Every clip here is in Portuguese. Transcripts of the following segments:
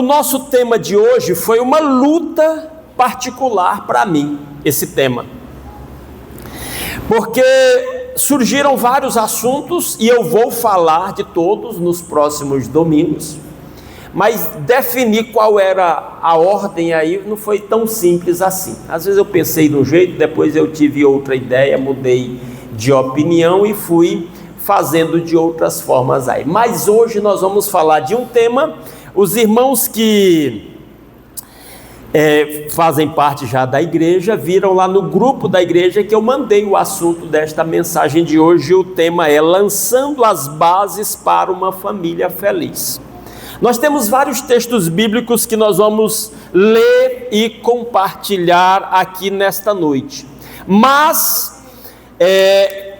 O nosso tema de hoje foi uma luta particular para mim, esse tema. Porque surgiram vários assuntos e eu vou falar de todos nos próximos domingos. Mas definir qual era a ordem aí não foi tão simples assim. Às vezes eu pensei de um jeito, depois eu tive outra ideia, mudei de opinião e fui fazendo de outras formas aí. Mas hoje nós vamos falar de um tema. Os irmãos que fazem parte já da igreja viram lá no grupo da igreja que eu mandei o assunto desta mensagem de hoje. O tema é lançando as bases para uma família feliz. Nós temos vários textos bíblicos que nós vamos ler e compartilhar aqui nesta noite. Mas,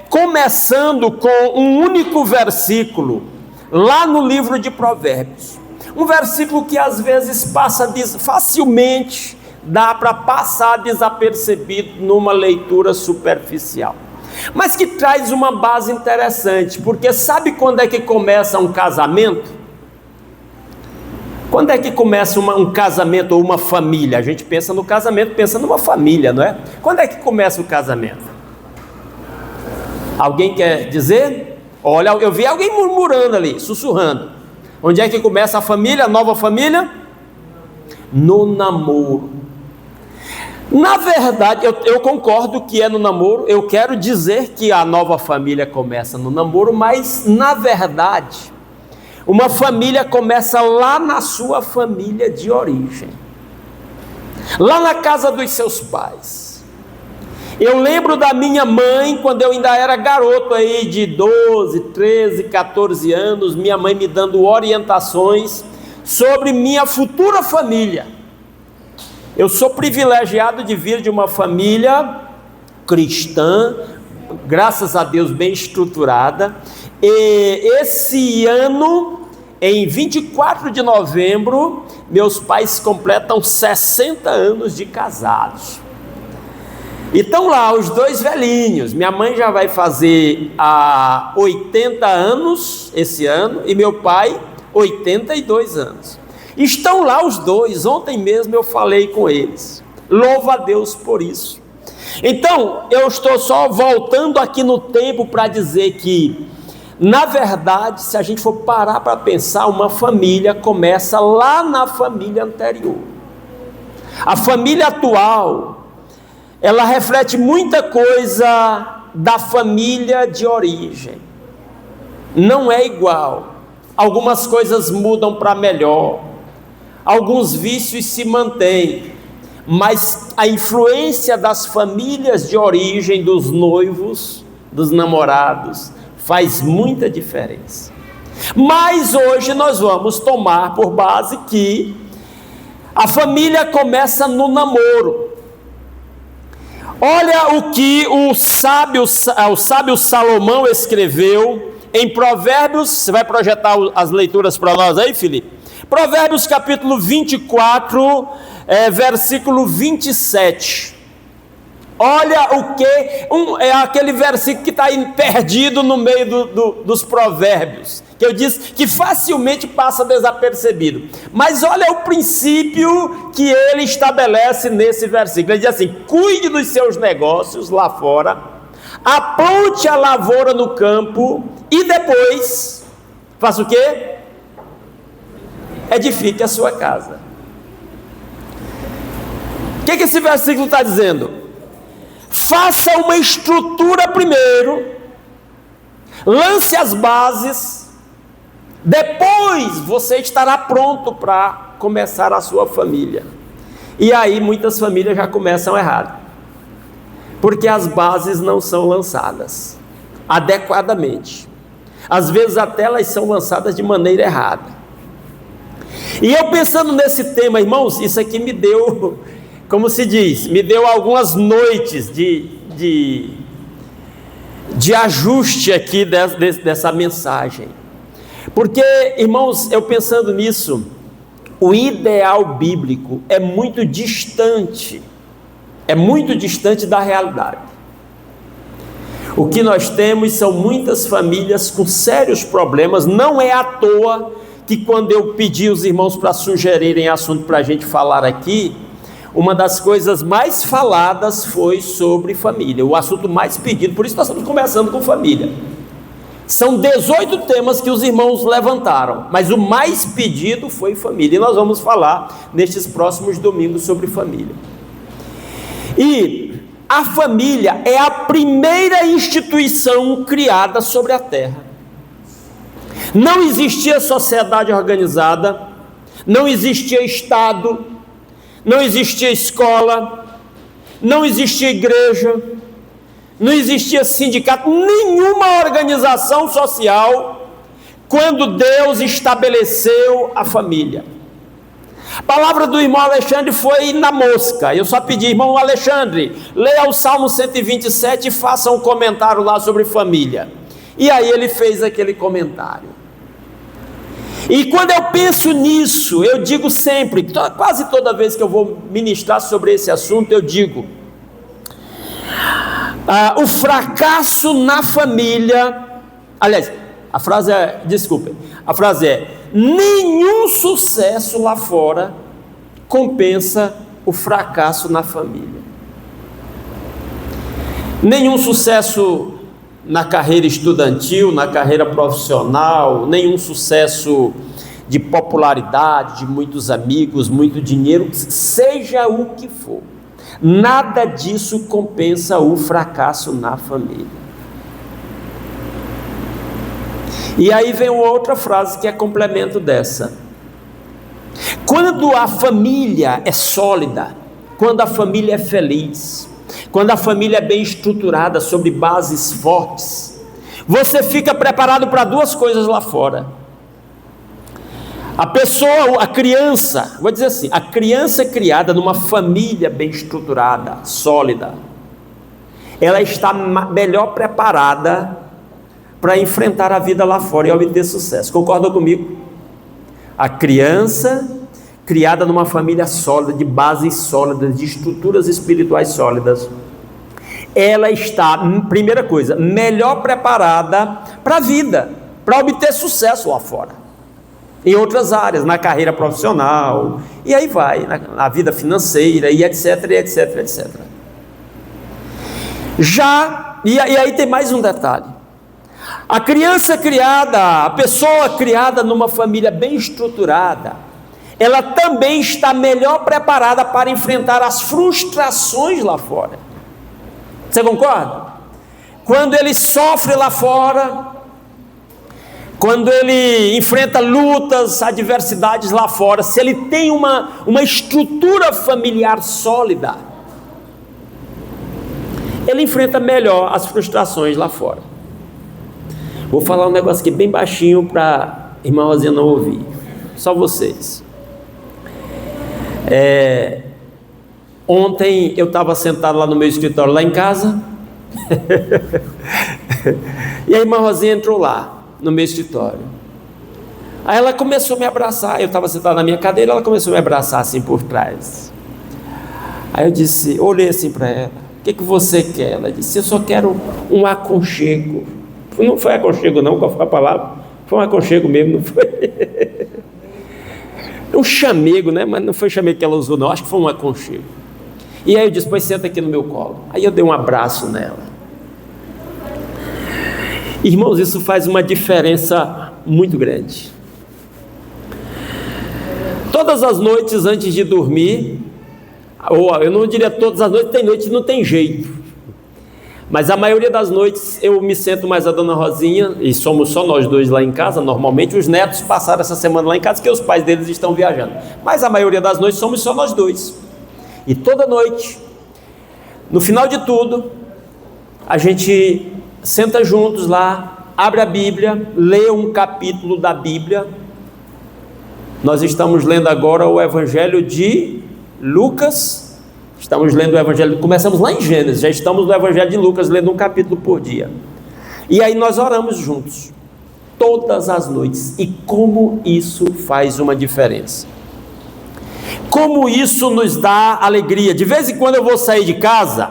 começando com um único versículo, lá no livro de Provérbios. Um versículo que às vezes passa facilmente, dá para passar desapercebido numa leitura superficial. Mas que traz uma base interessante, porque sabe quando é que começa um casamento? Quando é que começa um casamento ou uma família? A gente pensa no casamento, pensa numa família, não é? Quando é que começa o casamento? Alguém quer dizer? Olha, eu vi alguém murmurando ali, sussurrando. Onde é que começa a família, a nova família? No namoro. Na verdade, eu concordo que é no namoro. Eu quero dizer que a nova família começa no namoro, mas na verdade, uma família começa lá na sua família de origem, lá na casa dos seus pais. Eu lembro da minha mãe, quando eu ainda era garoto aí de 12, 13, 14 anos, minha mãe me dando orientações sobre minha futura família. Eu sou privilegiado de vir de uma família cristã, graças a Deus bem estruturada, e esse ano, em 24 de novembro, meus pais completam 60 anos de casados. E estão lá os dois velhinhos. Minha mãe já vai fazer 80 anos esse ano e meu pai 82 anos. Estão lá os dois. Ontem mesmo eu falei com eles. Louvo a Deus por isso. Então, eu estou só voltando aqui no tempo para dizer que, na verdade, se a gente for parar para pensar, uma família começa lá na família anterior. A família atual, ela reflete muita coisa da família de origem. Não é igual. Algumas coisas mudam para melhor. Alguns vícios se mantêm. Mas a influência das famílias de origem, dos noivos, dos namorados, faz muita diferença. Mas hoje nós vamos tomar por base que a família começa no namoro. Olha o que o sábio Salomão escreveu em Provérbios. Você vai projetar as leituras para nós aí, Felipe? Provérbios capítulo 24, versículo 27. Olha o que, é aquele versículo que está aí perdido no meio dos provérbios, que eu disse que facilmente passa desapercebido. Mas olha o princípio que ele estabelece nesse versículo. Ele diz assim: cuide dos seus negócios lá fora, apronte a lavoura no campo e depois, faça o quê? Edifique a sua casa. O que esse versículo está dizendo? Faça uma estrutura primeiro, lance as bases, depois você estará pronto para começar a sua família. E aí muitas famílias já começam errado, porque as bases não são lançadas adequadamente. Às vezes até elas são lançadas de maneira errada. E eu pensando nesse tema, irmãos, isso aqui me deu, como se diz, me deu algumas noites de ajuste aqui dessa mensagem. Porque, irmãos, eu pensando nisso, o ideal bíblico é muito distante da realidade. O que nós temos são muitas famílias com sérios problemas. Não é à toa que quando eu pedi os irmãos para sugerirem assunto para a gente falar aqui, uma das coisas mais faladas foi sobre família, o assunto mais pedido, por isso nós estamos conversando com família. São 18 temas que os irmãos levantaram, mas o mais pedido foi família, e nós vamos falar nestes próximos domingos sobre família. E a família é a primeira instituição criada sobre a terra. Não existia sociedade organizada, não existia Estado, não existia escola, não existia igreja, não existia sindicato, nenhuma organização social, quando Deus estabeleceu a família. A palavra do irmão Alexandre foi na mosca. Eu só pedi, irmão Alexandre, leia o Salmo 127 e faça um comentário lá sobre família. E aí ele fez aquele comentário. E quando eu penso nisso, eu digo sempre, quase toda vez que eu vou ministrar sobre esse assunto, eu digo: o fracasso na família, aliás, a frase é, desculpem, a frase é: nenhum sucesso lá fora compensa o fracasso na família. Nenhum sucesso na carreira estudantil, na carreira profissional, nenhum sucesso de popularidade, de muitos amigos, muito dinheiro, seja o que for, nada disso compensa o fracasso na família. E aí vem outra frase que é complemento dessa: quando a família é sólida, quando a família é feliz, quando a família é bem estruturada, sobre bases fortes, você fica preparado para duas coisas lá fora. A pessoa, a criança, vou dizer assim, a criança criada numa família bem estruturada, sólida, ela está melhor preparada para enfrentar a vida lá fora e obter sucesso. Concordam comigo? A criança criada numa família sólida, de bases sólidas, de estruturas espirituais sólidas, ela está, primeira coisa, melhor preparada para a vida, para obter sucesso lá fora, em outras áreas, na carreira profissional, e aí vai, na vida financeira, e etc, etc, etc. E aí tem mais um detalhe: a criança criada, a pessoa criada numa família bem estruturada, ela também está melhor preparada para enfrentar as frustrações lá fora. Você concorda? Quando ele sofre lá fora, quando ele enfrenta lutas, adversidades lá fora, se ele tem uma estrutura familiar sólida, ele enfrenta melhor as frustrações lá fora. Vou falar um negócio aqui bem baixinho para a irmã Rosinha não ouvir, só vocês. Ontem eu estava sentado lá no meu escritório, lá em casa, e a irmã Rosinha entrou lá no meu escritório. Aí ela começou a me abraçar. Eu estava sentado na minha cadeira, ela começou a me abraçar assim por trás. Aí eu disse, olhei assim para ela: o que você quer? Ela disse: eu só quero um aconchego. Não foi aconchego não, qual foi a palavra? Foi um aconchego mesmo, não foi? Um chamego, né? Mas não foi chamego que ela usou não, acho que foi um aconchego. E aí eu disse: pois senta aqui no meu colo. Aí eu dei um abraço nela. Irmãos, isso faz uma diferença muito grande. Todas as noites antes de dormir, ou eu não diria todas as noites, tem noites que não tem jeito, mas a maioria das noites eu me sento mais a dona Rosinha, e somos só nós dois lá em casa. Normalmente os netos passaram essa semana lá em casa, porque os pais deles estão viajando, mas a maioria das noites somos só nós dois. E toda noite, no final de tudo, a gente senta juntos lá, abre a Bíblia, lê um capítulo da Bíblia. Nós estamos lendo agora o Evangelho de Lucas. Estamos lendo o Evangelho, começamos lá em Gênesis, já estamos no Evangelho de Lucas, lendo um capítulo por dia. E aí nós oramos juntos, todas as noites. E como isso faz uma diferença. Como isso nos dá alegria. De vez em quando eu vou sair de casa,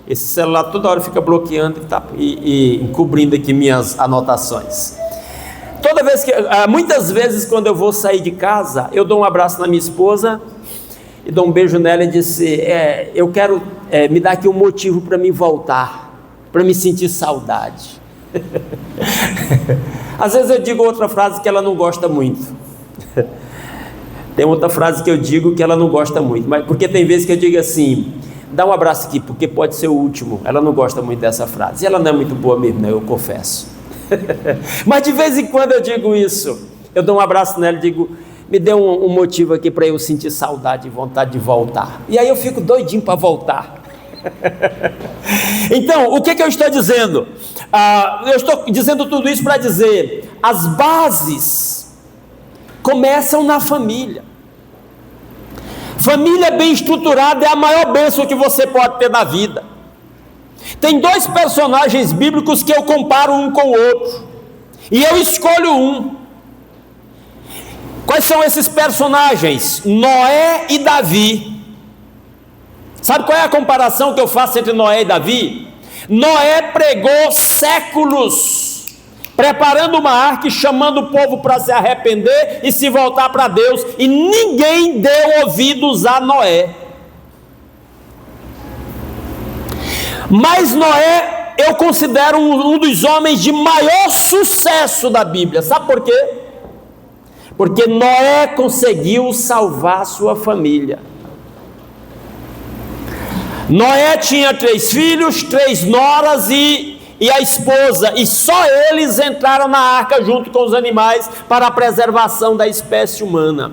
esse celular toda hora fica bloqueando e encobrindo aqui minhas anotações. Muitas vezes quando eu vou sair de casa, eu dou um abraço na minha esposa e dou um beijo nela e disse, eu quero me dar aqui um motivo para me voltar, para me sentir saudade. Às vezes eu digo outra frase que ela não gosta muito. Tem outra frase que eu digo que ela não gosta muito, mas porque tem vezes que eu digo assim, dá um abraço aqui, porque pode ser o último. Ela não gosta muito dessa frase, e ela não é muito boa mesmo, né? Eu confesso. Mas de vez em quando eu digo isso, eu dou um abraço nela e digo, me dê um motivo aqui para eu sentir saudade e vontade de voltar. E aí eu fico doidinho para voltar. Então, o que eu estou dizendo? Eu estou dizendo tudo isso para dizer, as bases começam na família. Família bem estruturada é a maior bênção que você pode ter na vida. Tem dois personagens bíblicos que eu comparo um com o outro, e eu escolho um. Quais são esses personagens? Noé e Davi. Sabe qual é a comparação que eu faço entre Noé e Davi? Noé pregou séculos, preparando uma arca e chamando o povo para se arrepender e se voltar para Deus, e ninguém deu ouvidos a Noé. Mas Noé, eu considero um dos homens de maior sucesso da Bíblia. Sabe por quê? Porque Noé conseguiu salvar sua família. Noé tinha 3 filhos, 3 noras e a esposa, e só eles entraram na arca junto com os animais para a preservação da espécie humana.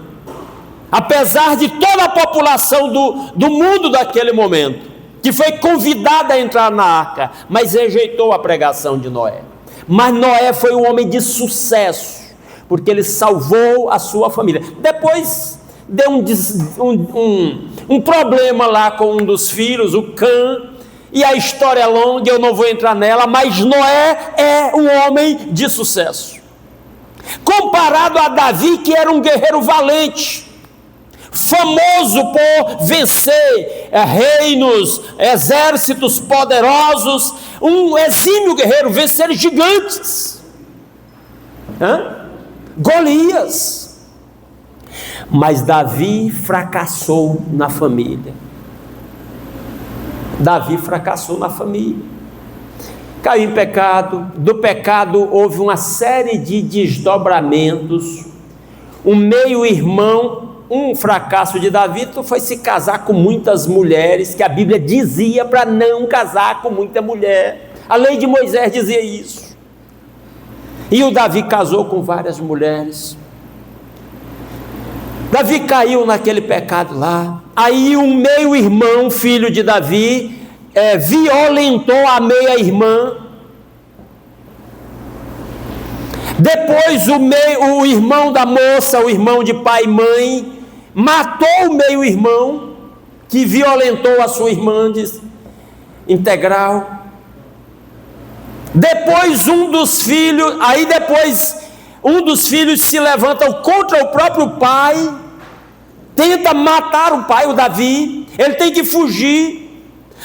Apesar de toda a população do mundo daquele momento, que foi convidada a entrar na arca, mas rejeitou a pregação de Noé. Mas Noé foi um homem de sucesso, porque ele salvou a sua família. Depois deu um problema lá com um dos filhos, o Cã, e a história é longa, eu não vou entrar nela, mas Noé é um homem de sucesso. Comparado a Davi, que era um guerreiro valente, famoso por vencer reinos, exércitos poderosos, um exímio guerreiro, vencer gigantes, Golias. Mas Davi fracassou na família. Davi fracassou na família, caiu em pecado. Do pecado houve uma série de desdobramentos. Um meio-irmão, um fracasso de Davi foi se casar com muitas mulheres, que a Bíblia dizia para não casar com muita mulher. A lei de Moisés dizia isso. E o Davi casou com várias mulheres. Davi caiu naquele pecado lá. Aí um meio-irmão, filho de Davi, violentou a meia-irmã. Depois o irmão da moça, o irmão de pai e mãe, matou o meio-irmão, que violentou a sua irmã integral. Depois um dos filhos se levanta contra o próprio pai, tenta matar o pai, o Davi. Ele tem que fugir.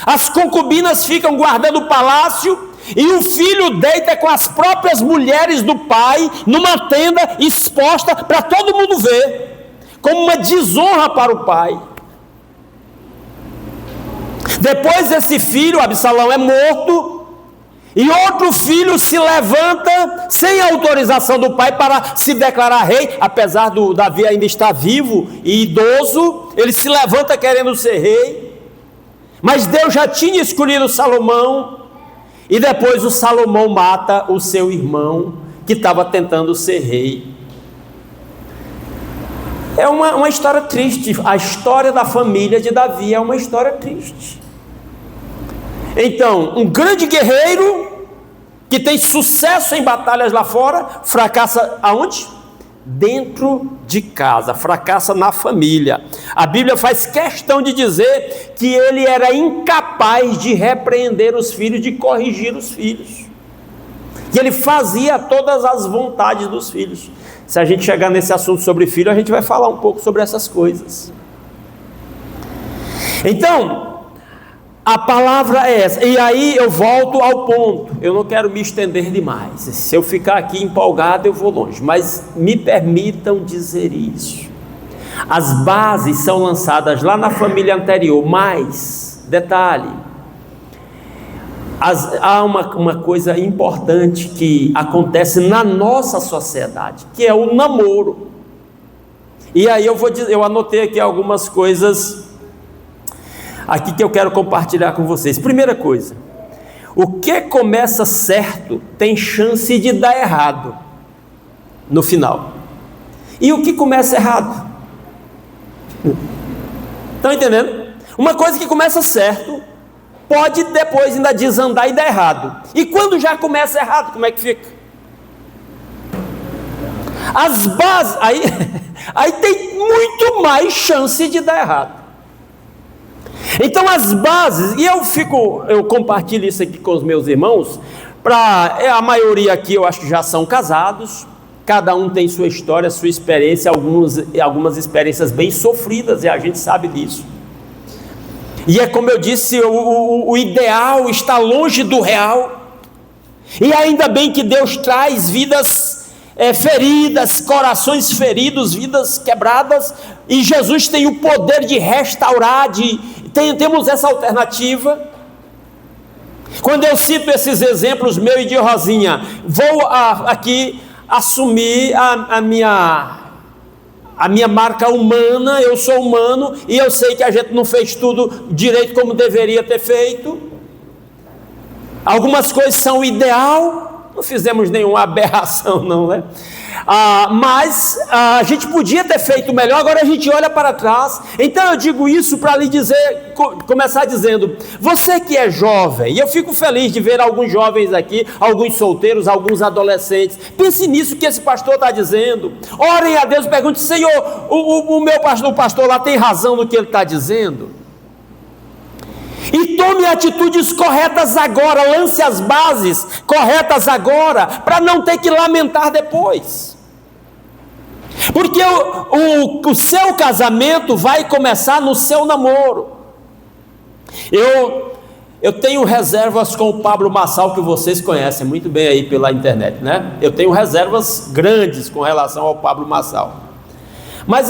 As concubinas ficam guardando o palácio, e o filho deita com as próprias mulheres do pai numa tenda exposta para todo mundo ver, como uma desonra para o pai. Depois esse filho, Absalão, é morto, e outro filho se levanta sem autorização do pai para se declarar rei. Apesar do Davi ainda estar vivo e idoso, ele se levanta querendo ser rei, mas Deus já tinha escolhido Salomão. E depois o Salomão mata o seu irmão, que estava tentando ser rei. É uma história triste. A história da família de Davi é uma história triste. Então, um grande guerreiro, que tem sucesso em batalhas lá fora, fracassa aonde? Dentro de casa, fracassa na família. A Bíblia faz questão de dizer que ele era incapaz de repreender os filhos, de corrigir os filhos, que ele fazia todas as vontades dos filhos. Se a gente chegar nesse assunto sobre filho, a gente vai falar um pouco sobre essas coisas. Então, A palavra é essa. E aí eu volto ao ponto. Eu não quero me estender demais. Se eu ficar aqui empolgado, eu vou longe. Mas me permitam dizer isso. As bases são lançadas lá na família anterior. Mas, detalhe, há uma coisa importante que acontece na nossa sociedade, que é o namoro. E aí eu anotei aqui algumas coisas aqui que eu quero compartilhar com vocês. Primeira coisa, o que começa certo tem chance de dar errado no final. E o que começa errado? Estão entendendo? Uma coisa que começa certo pode depois ainda desandar e dar errado. E quando já começa errado, como é que fica? As bases, aí tem muito mais chance de dar errado. Então as bases, e eu compartilho isso aqui com os meus irmãos, a maioria aqui eu acho que já são casados, cada um tem sua história, sua experiência, algumas experiências bem sofridas, e a gente sabe disso. E é como eu disse, o ideal está longe do real, e ainda bem que Deus traz vidas feridas, corações feridos, vidas quebradas, e Jesus tem o poder de restaurar, temos essa alternativa. Quando eu cito esses exemplos, meu e de Rosinha, vou aqui assumir a minha marca humana. Eu sou humano e eu sei que a gente não fez tudo direito como deveria ter feito. Algumas coisas são ideal, não fizemos nenhuma aberração não, né? Mas a gente podia ter feito melhor. Agora a gente olha para trás. Então eu digo isso para lhe dizer, começar dizendo, você que é jovem, e eu fico feliz de ver alguns jovens aqui, alguns solteiros, alguns adolescentes, pense nisso que esse pastor está dizendo, orem a Deus, pergunte, Senhor, o pastor lá tem razão no que ele está dizendo? E tome atitudes corretas agora, lance as bases corretas agora, para não ter que lamentar depois. Porque o seu casamento vai começar no seu namoro. Eu tenho reservas com o Pablo Marçal, que vocês conhecem muito bem aí pela internet, né? Eu tenho reservas grandes com relação ao Pablo Marçal. Mas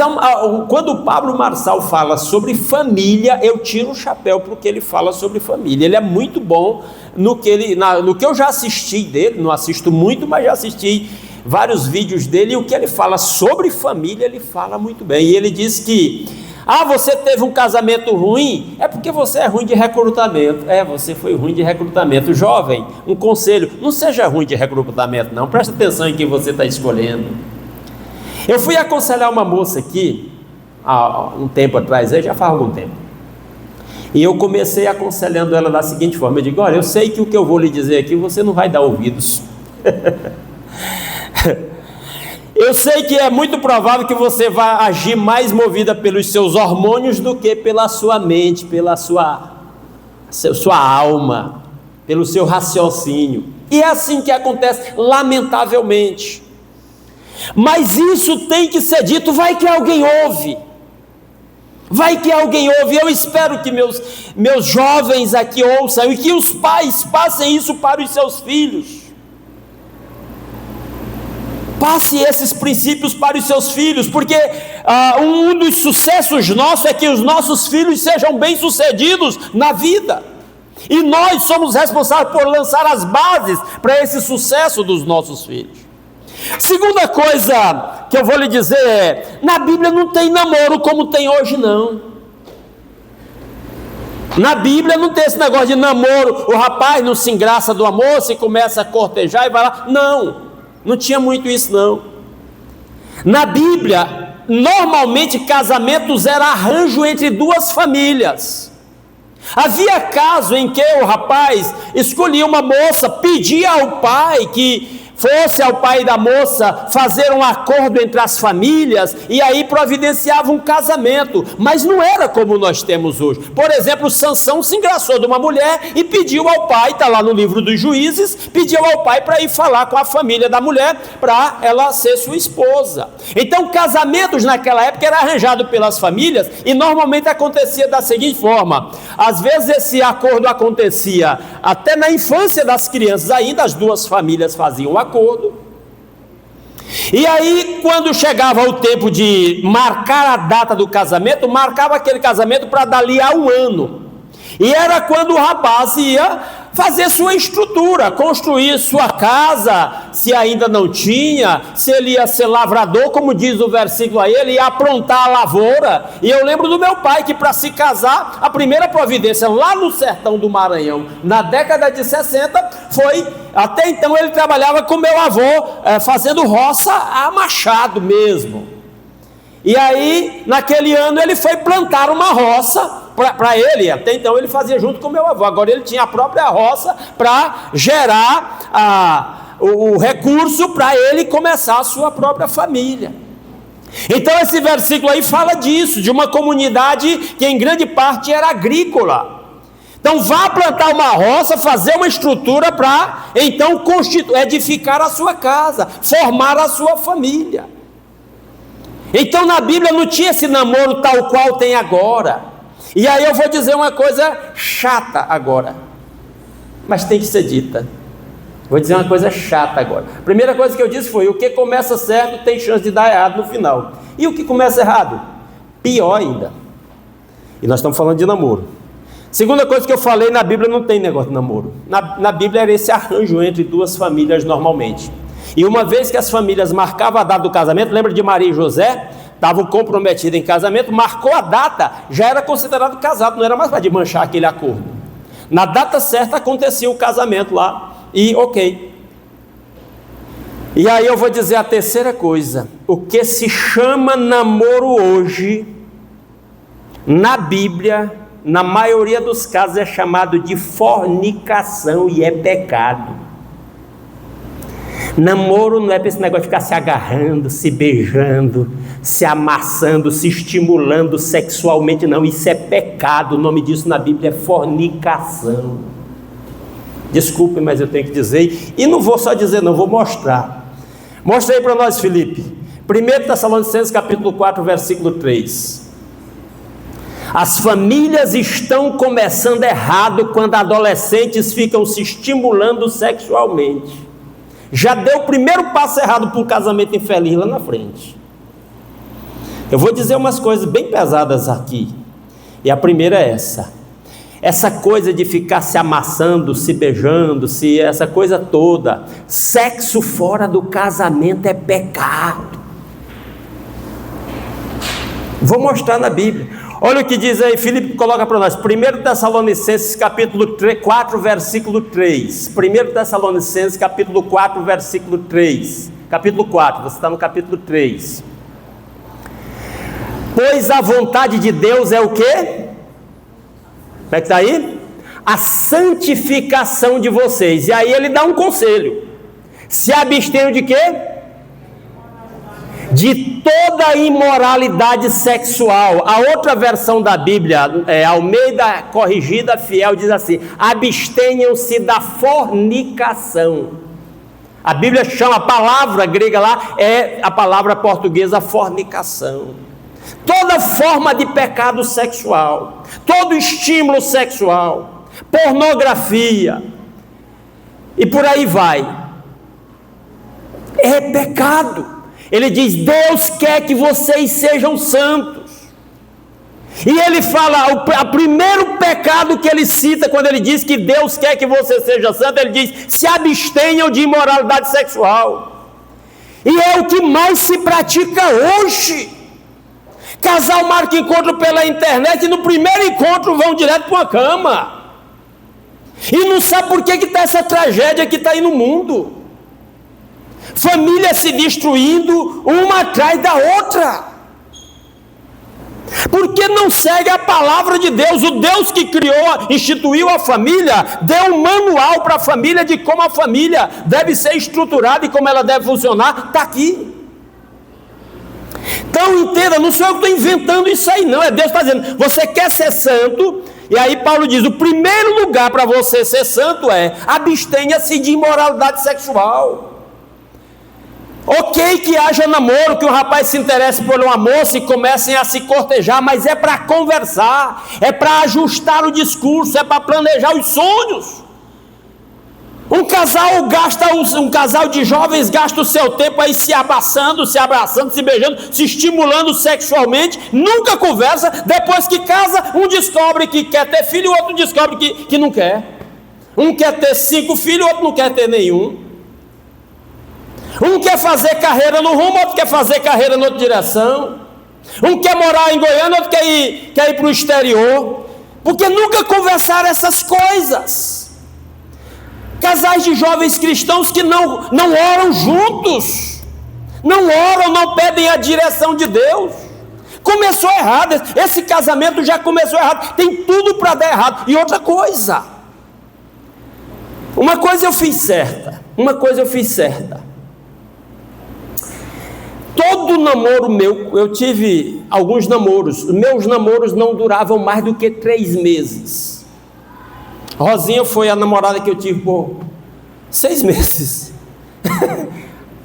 quando o Pablo Marçal fala sobre família, eu tiro o chapéu para o que ele fala sobre família. Ele é muito bom no que eu já assisti dele, não assisto muito, mas já assisti vários vídeos dele, e o que ele fala sobre família, ele fala muito bem. E ele diz que, você teve um casamento ruim, é porque você é ruim de recrutamento. Você foi ruim de recrutamento. Jovem, um conselho, não seja ruim de recrutamento não, presta atenção em quem você está escolhendo. Eu fui aconselhar uma moça aqui, há um tempo atrás, já faz algum tempo, e eu comecei aconselhando ela da seguinte forma, eu digo, olha, eu sei que o que eu vou lhe dizer aqui, você não vai dar ouvidos, eu sei que é muito provável que você vai agir mais movida pelos seus hormônios do que pela sua mente, pela sua alma, pelo seu raciocínio, e é assim que acontece, lamentavelmente. Mas isso tem que ser dito, vai que alguém ouve, eu espero que meus jovens aqui ouçam, e que os pais passem isso para os seus filhos, passe esses princípios para os seus filhos, porque um dos sucessos nossos é que os nossos filhos sejam bem-sucedidos na vida, e nós somos responsáveis por lançar as bases para esse sucesso dos nossos filhos. Segunda coisa que eu vou lhe dizer é, na Bíblia não tem namoro como tem hoje não. Na Bíblia não tem esse negócio de namoro, o rapaz não se engraça do amor, se começa a cortejar e vai lá, não tinha muito isso não. Na Bíblia, normalmente casamentos era arranjo entre duas famílias. Havia caso em que o rapaz escolhia uma moça, pedia ao pai que fosse ao pai da moça fazer um acordo entre as famílias e aí providenciava um casamento, mas não era como nós temos hoje. Por exemplo, Sansão se engraçou de uma mulher e pediu ao pai, está lá no livro dos Juízes, pediu ao pai para ir falar com a família da mulher para ela ser sua esposa. Então, casamentos naquela época era arranjado pelas famílias e normalmente acontecia da seguinte forma: às vezes esse acordo acontecia até na infância das crianças, ainda as duas famílias faziam um acordo, e aí quando chegava o tempo de marcar a data do casamento, marcava aquele casamento para dali a um ano, e era quando o rapaz ia fazer sua estrutura, construir sua casa, se ainda não tinha, se ele ia ser lavrador, como diz o versículo aí, ele ia aprontar a lavoura. E eu lembro do meu pai que para se casar, a primeira providência lá no sertão do Maranhão, na década de 60, foi, até então ele trabalhava com meu avô, fazendo roça a machado mesmo. E aí, naquele ano, ele foi plantar uma roça para ele. Até então ele fazia junto com meu avô. Agora ele tinha a própria roça para gerar o recurso para ele começar a sua própria família. Então esse versículo aí fala disso, de uma comunidade que em grande parte era agrícola. Então vá plantar uma roça, fazer uma estrutura para então edificar a sua casa, formar a sua família. Então na Bíblia não tinha esse namoro tal qual tem agora. E aí eu vou dizer uma coisa chata agora, mas tem que ser dita. Vou dizer uma coisa chata agora. A primeira coisa que eu disse foi: o que começa certo tem chance de dar errado no final. E o que começa errado? Pior ainda. E nós estamos falando de namoro. Segunda coisa que eu falei: na Bíblia não tem negócio de namoro. Na Bíblia era esse arranjo entre duas famílias normalmente. E uma vez que as famílias marcavam a data do casamento, lembra de Maria e José? Estavam comprometidos em casamento, marcou a data, já era considerado casado, não era mais para desmanchar aquele acordo. Na data certa acontecia o casamento lá, e ok. E aí eu vou dizer a terceira coisa: o que se chama namoro hoje, na Bíblia, na maioria dos casos é chamado de fornicação e é pecado. Namoro não é para esse negócio de ficar se agarrando, se beijando, se amassando, se estimulando sexualmente, não. Isso é pecado. O nome disso na Bíblia é fornicação. Desculpe, mas eu tenho que dizer. E não vou só dizer, não, vou mostrar. Mostra aí para nós, Felipe. 1 Tessalonicenses capítulo 4, versículo 3. As famílias estão começando errado quando adolescentes ficam se estimulando sexualmente. Já deu o primeiro passo errado para um casamento infeliz lá na frente. Eu vou dizer umas coisas bem pesadas aqui. E a primeira é essa coisa de ficar se amassando, se beijando, essa coisa toda. Sexo fora do casamento é pecado. Vou mostrar na Bíblia. Olha o que diz aí, Filipe coloca para nós, 1 Tessalonicenses capítulo 4, versículo 3. 1 Tessalonicenses capítulo 4, versículo 3. Capítulo 4, você está no capítulo 3. Pois a vontade de Deus é o quê? Como é que está aí? A santificação de vocês. E aí ele dá um conselho: se abstenham de quê? De toda imoralidade sexual. A outra versão da Bíblia, Almeida Corrigida Fiel, diz assim: abstenham-se da fornicação. A Bíblia chama, a palavra grega lá é a palavra portuguesa fornicação. Toda forma de pecado sexual, todo estímulo sexual, pornografia e por aí vai, é pecado. Ele diz: Deus quer que vocês sejam santos. E ele fala, o primeiro pecado que ele cita quando ele diz que Deus quer que você seja santo, ele diz: se abstenham de imoralidade sexual. E é o que mais se pratica hoje. Casal marca encontro pela internet e no primeiro encontro vão direto para uma cama. E não sabe por que está essa tragédia que está aí no mundo. Família se destruindo uma atrás da outra. Porque não segue a palavra de Deus. O Deus que criou, instituiu a família, deu um manual para a família de como a família deve ser estruturada e como ela deve funcionar, está aqui. Então entenda, não sou eu que estou inventando isso aí não, é Deus fazendo. Você quer ser santo, e aí Paulo diz, o primeiro lugar para você ser santo é abstenha-se de imoralidade sexual. Ok que haja namoro, que o rapaz se interesse por uma moça e comecem a se cortejar, mas é para conversar, é para ajustar o discurso, é para planejar os sonhos. Um casal de jovens gasta o seu tempo aí se abraçando, se beijando, se estimulando sexualmente, nunca conversa, depois que casa, um descobre que quer ter filho, o outro descobre que não quer. Um quer ter 5 filhos, o outro não quer ter nenhum. Um quer fazer carreira no rumo, outro quer fazer carreira em outra direção. Um quer morar em Goiânia, outro quer ir para o exterior. Porque nunca conversaram essas coisas. Casais de jovens cristãos que não oram juntos. Não oram, não pedem a direção de Deus. Começou errado, esse casamento já começou errado. Tem tudo para dar errado. E outra coisa. Uma coisa eu fiz certa. Todo namoro meu, eu tive alguns namoros, meus namoros não duravam mais do que 3 meses. Rosinha foi a namorada que eu tive por 6 meses.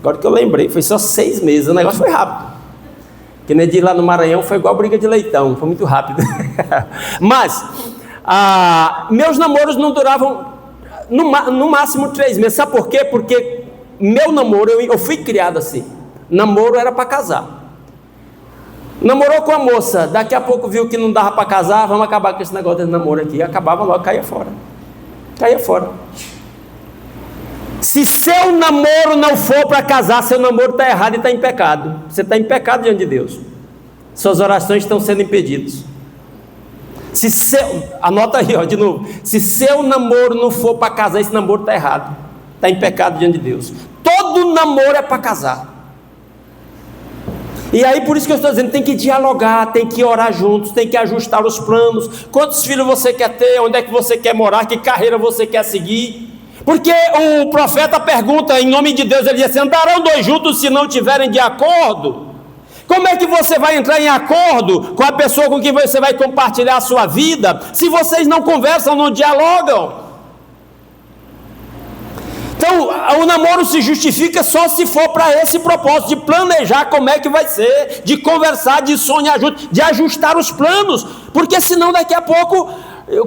Agora que eu lembrei, foi só 6 meses, o negócio foi rápido. Que nem de lá no Maranhão foi igual briga de leitão, foi muito rápido. Mas, meus namoros não duravam no máximo 3 meses, sabe por quê? Porque meu namoro, eu fui criado assim. Namoro era para casar. Namorou com a moça, daqui a pouco viu que não dava para casar, vamos acabar com esse negócio de namoro aqui. Acabava logo, caía fora. Se seu namoro não for para casar, seu namoro está errado e está em pecado. Você está em pecado diante de Deus. Suas orações estão sendo impedidas. Anota aí, de novo. Se seu namoro não for para casar, esse namoro está errado. Está em pecado diante de Deus. Todo namoro é para casar. E aí por isso que eu estou dizendo, tem que dialogar, tem que orar juntos, tem que ajustar os planos. Quantos filhos você quer ter, onde é que você quer morar, que carreira você quer seguir. Porque o profeta pergunta em nome de Deus, ele diz assim, andarão 2 juntos se não tiverem de acordo? Como é que você vai entrar em acordo com a pessoa com quem você vai compartilhar a sua vida, se vocês não conversam, não dialogam? Então, o namoro se justifica só se for para esse propósito, de planejar como é que vai ser, de conversar, de sonhar junto, de ajustar os planos, porque senão daqui a pouco,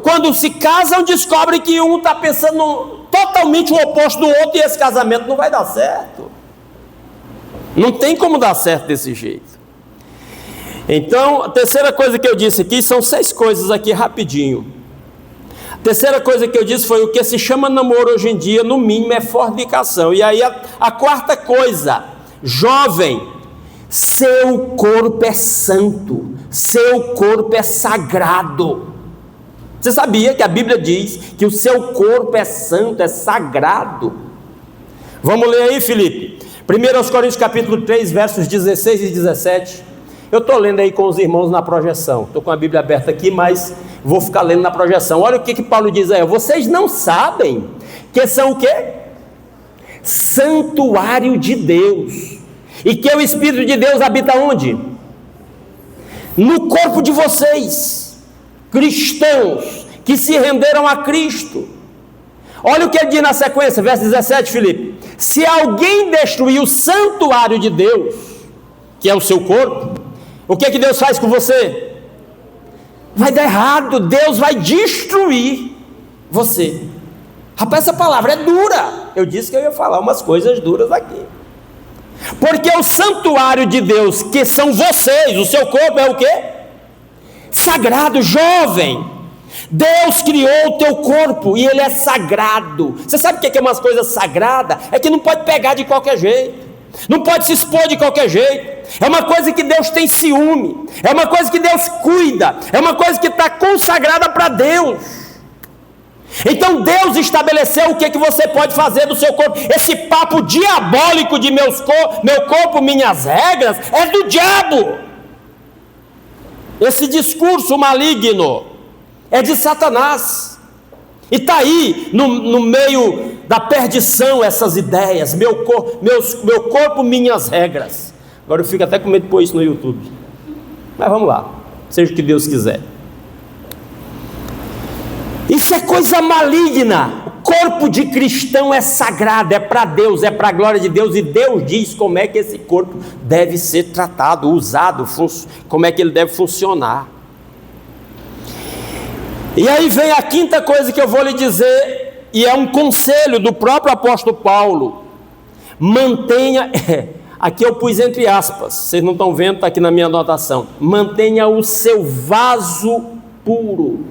quando se casam, descobrem que um está pensando totalmente o oposto do outro e esse casamento não vai dar certo. Não tem como dar certo desse jeito. Então, a terceira coisa que eu disse aqui, são 6 coisas aqui rapidinho. Terceira coisa que eu disse foi o que se chama namoro hoje em dia, no mínimo, é fornicação. E aí a quarta coisa, jovem, seu corpo é santo, seu corpo é sagrado. Você sabia que a Bíblia diz que o seu corpo é santo, é sagrado? Vamos ler aí, Felipe. 1 Coríntios capítulo 3, versos 16 e 17. Eu estou lendo aí com os irmãos na projeção. Estou com a Bíblia aberta aqui, mas vou ficar lendo na projeção. Olha o que Paulo diz aí. Vocês não sabem que são o quê? Santuário de Deus. E que o Espírito de Deus habita onde? No corpo de vocês, cristãos, que se renderam a Cristo. Olha o que ele diz na sequência, verso 17, Felipe. Se alguém destruir o santuário de Deus, que é o seu corpo, o que Deus faz com você? Vai dar errado, Deus vai destruir você. Rapaz, essa palavra é dura. Eu disse que eu ia falar umas coisas duras aqui. Porque o santuário de Deus, que são vocês, o seu corpo é o quê? Sagrado, jovem. Deus criou o teu corpo e ele é sagrado. Você sabe o que é umas coisas sagradas? É que não pode pegar de qualquer jeito. Não pode se expor de qualquer jeito. É uma coisa que Deus tem ciúme. É uma coisa que Deus cuida. É uma coisa que está consagrada para Deus. Então Deus estabeleceu o que você pode fazer do seu corpo. Esse papo diabólico de meu corpo, minhas regras, é do diabo. Esse discurso maligno é de Satanás. E está aí no meio da perdição essas ideias, meu corpo, minhas regras. Agora eu fico até com medo de pôr isso no YouTube. Mas vamos lá, seja o que Deus quiser. Isso é coisa maligna. O corpo de cristão é sagrado, é para Deus, é para a glória de Deus. E Deus diz como é que esse corpo deve ser tratado, usado, como é que ele deve funcionar. E aí vem a quinta coisa que eu vou lhe dizer, e é um conselho do próprio apóstolo Paulo. Mantenha, aqui eu pus entre aspas, vocês não estão vendo, está aqui na minha anotação. Mantenha o seu vaso puro.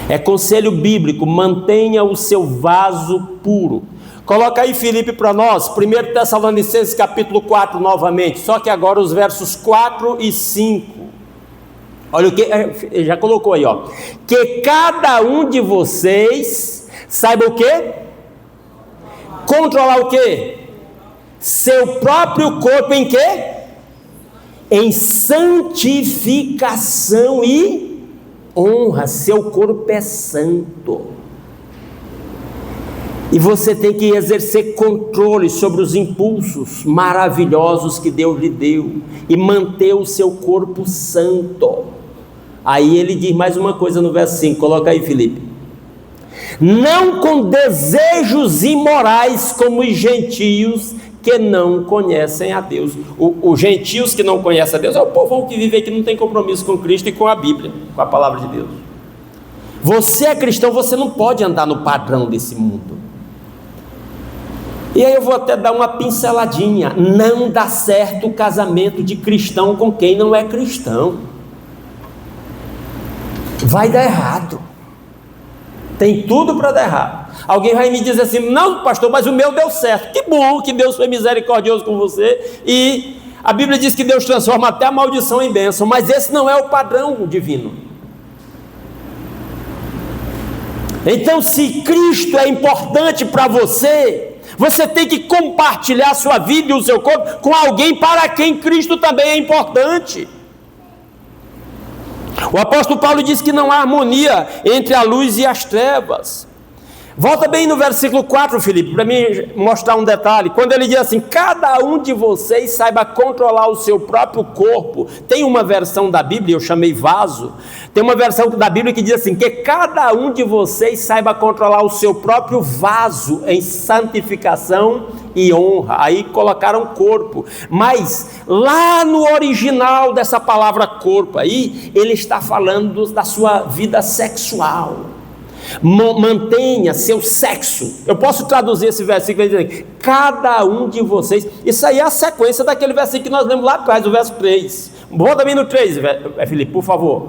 É conselho bíblico, mantenha o seu vaso puro. Coloca aí, Felipe, para nós, 1 Tessalonicenses capítulo 4 novamente, só que agora os versos 4 e 5. Olha o que, já colocou aí, ó. Que cada um de vocês saiba o quê? Controlar o quê? Seu próprio corpo em quê? Em santificação e honra. Seu corpo é santo. E você tem que exercer controle sobre os impulsos maravilhosos que Deus lhe deu e manter o seu corpo santo. Aí ele diz mais uma coisa no verso 5, coloca aí, Felipe. Não com desejos imorais como os gentios que não conhecem a Deus. Os gentios que não conhecem a Deus é o povo que vive aqui, não tem compromisso com Cristo e com a Bíblia, com a palavra de Deus. Você é cristão, você não pode andar no padrão desse mundo. E aí eu vou até dar uma pinceladinha. Não dá certo o casamento de cristão com quem não é cristão. Vai dar errado. Tem tudo para dar errado. Alguém vai me dizer assim: não, pastor, mas o meu deu certo. Que bom que Deus foi misericordioso com você. E a Bíblia diz que Deus transforma até a maldição em bênção. Mas esse não é o padrão divino. Então, se Cristo é importante para você, você tem que compartilhar a sua vida e o seu corpo com alguém para quem Cristo também é importante. O apóstolo Paulo diz que não há harmonia entre a luz e as trevas. Volta bem no versículo 4, Felipe, para mim mostrar um detalhe. Quando ele diz assim: cada um de vocês saiba controlar o seu próprio corpo. Tem uma versão da Bíblia, eu chamei vaso. Tem uma versão da Bíblia que diz assim: que cada um de vocês saiba controlar o seu próprio vaso em santificação e honra. Aí colocaram corpo. Mas lá no original dessa palavra corpo aí, ele está falando da sua vida sexual. Mantenha seu sexo. Eu posso traduzir esse versículo dizendo: cada um de vocês. Isso aí é a sequência daquele versículo que nós lemos lá atrás, o verso 3. Volta bem no 3, Felipe, por favor.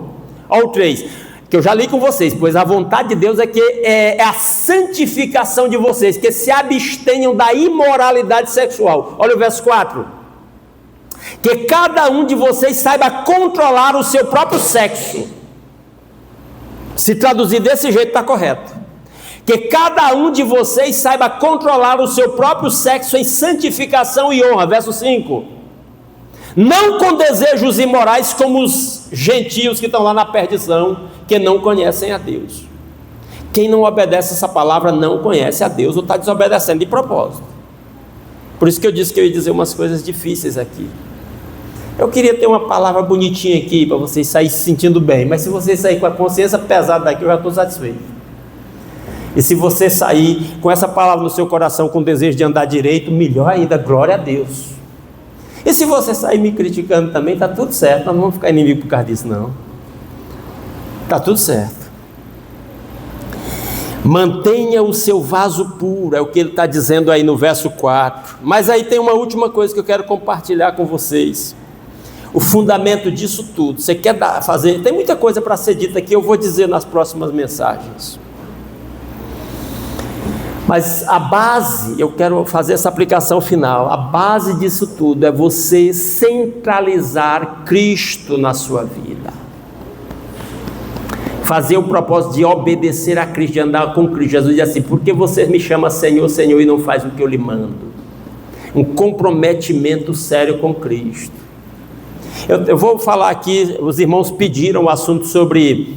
Olha o 3, que eu já li com vocês. Pois a vontade de Deus é que é a santificação de vocês, que se abstenham da imoralidade sexual. Olha o verso 4. Que cada um de vocês saiba controlar o seu próprio sexo. Se traduzir desse jeito está correto. Que cada um de vocês saiba controlar o seu próprio sexo em santificação e honra. Verso 5. Não com desejos imorais como os gentios que estão lá na perdição, que não conhecem a Deus. Quem não obedece essa palavra não conhece a Deus ou está desobedecendo de propósito. Por isso que eu disse que eu ia dizer umas coisas difíceis aqui. Eu queria ter uma palavra bonitinha aqui para vocês saírem se sentindo bem, mas se vocês saírem com a consciência pesada daqui, eu já estou satisfeito. E se você sair com essa palavra no seu coração, com o desejo de andar direito, melhor ainda, glória a Deus. E se você sair me criticando também, está tudo certo, nós não vamos ficar inimigo por causa disso não. Está tudo certo. Mantenha o seu vaso puro, é o que ele está dizendo aí no verso 4. Mas aí tem uma última coisa que eu quero compartilhar com vocês. O fundamento disso tudo. Você quer fazer? Tem muita coisa para ser dita aqui, eu vou dizer nas próximas mensagens. Mas a base, eu quero fazer essa aplicação final. A base disso tudo é você centralizar Cristo na sua vida. Fazer o propósito de obedecer a Cristo, de andar com Cristo. Jesus diz assim: por que você me chama Senhor, Senhor, e não faz o que eu lhe mando? Um comprometimento sério com Cristo. Eu vou falar aqui, os irmãos pediram o assunto sobre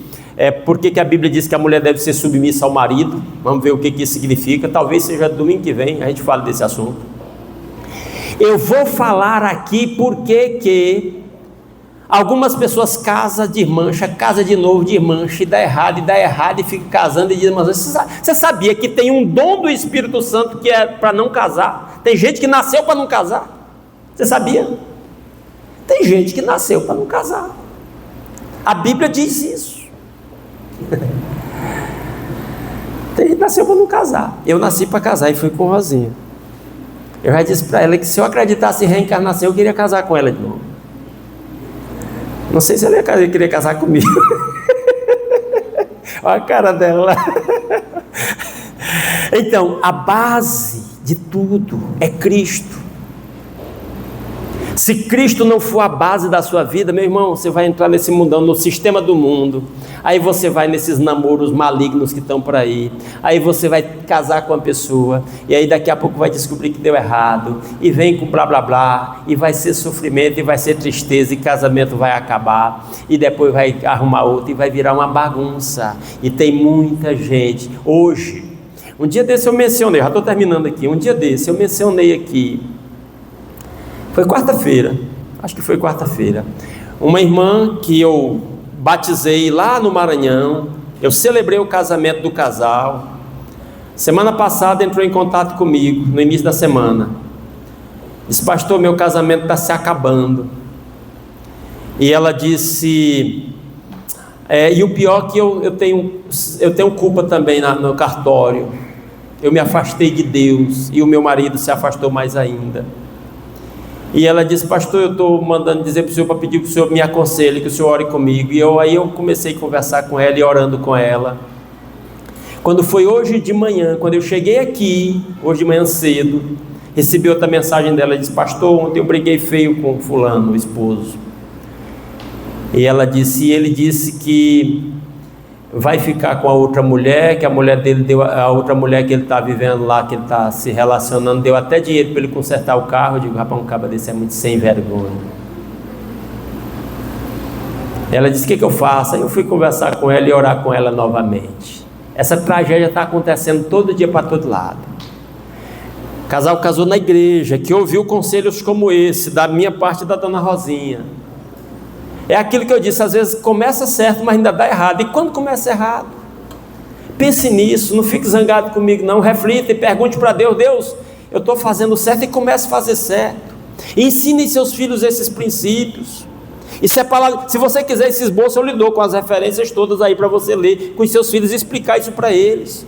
por que a Bíblia diz que a mulher deve ser submissa ao marido. Vamos ver o que isso significa. Talvez seja domingo que vem a gente fale desse assunto. Eu vou falar aqui porque que algumas pessoas casam de mancha, casa de novo de mancha, e dá errado, e fica casando e diz, mas você sabia que tem um dom do Espírito Santo que é para não casar? Tem gente que nasceu para não casar. Você sabia? Tem gente que nasceu para não casar. A Bíblia diz isso. Tem gente que nasceu para não casar. Eu nasci para casar e fui com Rosinha. Eu já disse para ela que se eu acreditasse em reencarnação, eu queria casar com ela de novo. Não sei se ela queria casar comigo. Olha a cara dela. Então, a base de tudo é Cristo. Se Cristo não for a base da sua vida, meu irmão, você vai entrar nesse mundão, no sistema do mundo. Aí você vai nesses namoros malignos que estão por aí. Aí você vai casar com uma pessoa. E aí daqui a pouco vai descobrir que deu errado. E vem com blá blá blá. E vai ser sofrimento, e vai ser tristeza. E casamento vai acabar. E depois vai arrumar outro. E vai virar uma bagunça. E tem muita gente. Hoje, um dia desse eu mencionei, já estou terminando aqui. Um dia desse eu mencionei aqui. Foi quarta-feira, acho que foi quarta-feira, uma irmã que eu batizei lá no Maranhão, eu celebrei o casamento do casal, semana passada entrou em contato comigo, no início da semana, disse, pastor, meu casamento está se acabando, e ela disse, e o pior é que eu tenho culpa também no cartório, eu me afastei de Deus, e o meu marido se afastou mais ainda. E ela disse, pastor, eu estou mandando dizer para o senhor, para pedir que o senhor me aconselhe, que o senhor ore comigo. E aí eu comecei a conversar com ela e orando com ela. Quando foi hoje de manhã, quando eu cheguei aqui, hoje de manhã cedo, recebi outra mensagem dela, disse, pastor, ontem eu briguei feio com fulano, o esposo. E ela disse, e ele disse que vai ficar com a outra mulher, que a mulher dele deu, a outra mulher que ele está vivendo lá, que ele está se relacionando, deu até dinheiro para ele consertar o carro. Eu digo, rapaz, um cabo desse é muito sem vergonha. Ela disse, o que eu faço? Aí eu fui conversar com ela e orar com ela novamente. Essa tragédia está acontecendo todo dia para todo lado. O casal casou na igreja, que ouviu conselhos como esse, da minha parte e da dona Rosinha. É aquilo que eu disse, às vezes começa certo, mas ainda dá errado. E quando começa errado? Pense nisso, não fique zangado comigo não, reflita e pergunte para Deus, Deus, eu estou fazendo certo, e comece a fazer certo. Ensine seus filhos esses princípios. Isso é palavra, se você quiser esse esboço, eu lhe dou com as referências todas aí para você ler com os seus filhos e explicar isso para eles.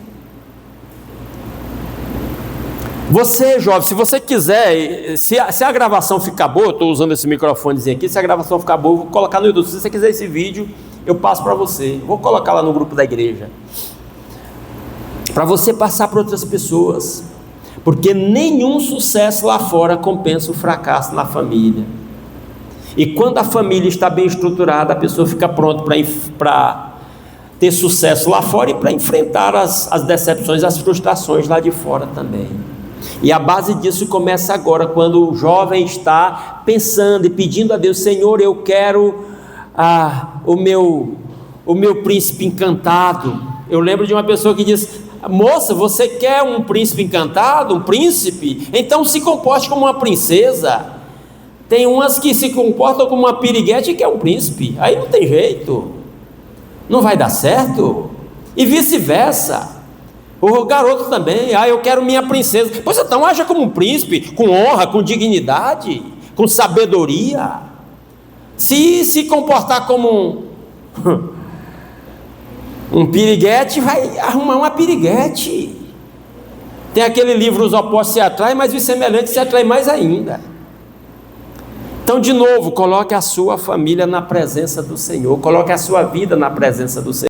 Você, jovem, se você quiser, se a gravação ficar boa, eu estou usando esse microfonezinho aqui, se a gravação ficar boa, eu vou colocar no YouTube. Se você quiser esse vídeo, eu passo para você. Vou colocar lá no grupo da igreja. Para você passar para outras pessoas. Porque nenhum sucesso lá fora compensa o fracasso na família. E quando a família está bem estruturada, a pessoa fica pronta para ter sucesso lá fora e para enfrentar as decepções, as frustrações lá de fora também. E a base disso começa agora, quando o jovem está pensando e pedindo a Deus, Senhor, eu quero o meu príncipe encantado. Eu lembro de uma pessoa que diz, moça, você quer um príncipe encantado, um príncipe? Então se comporte como uma princesa. Tem umas que se comportam como uma piriguete e quer um príncipe, aí não tem jeito, não vai dar certo. E vice-versa. O garoto também, eu quero minha princesa. Pois então haja como um príncipe, com honra, com dignidade, com sabedoria. Se comportar como um piriguete, vai arrumar uma piriguete. Tem aquele livro, Os Opostos se atraem, mas os semelhantes se atraem mais ainda. Então, de novo, coloque a sua família na presença do Senhor, coloque a sua vida na presença do Senhor.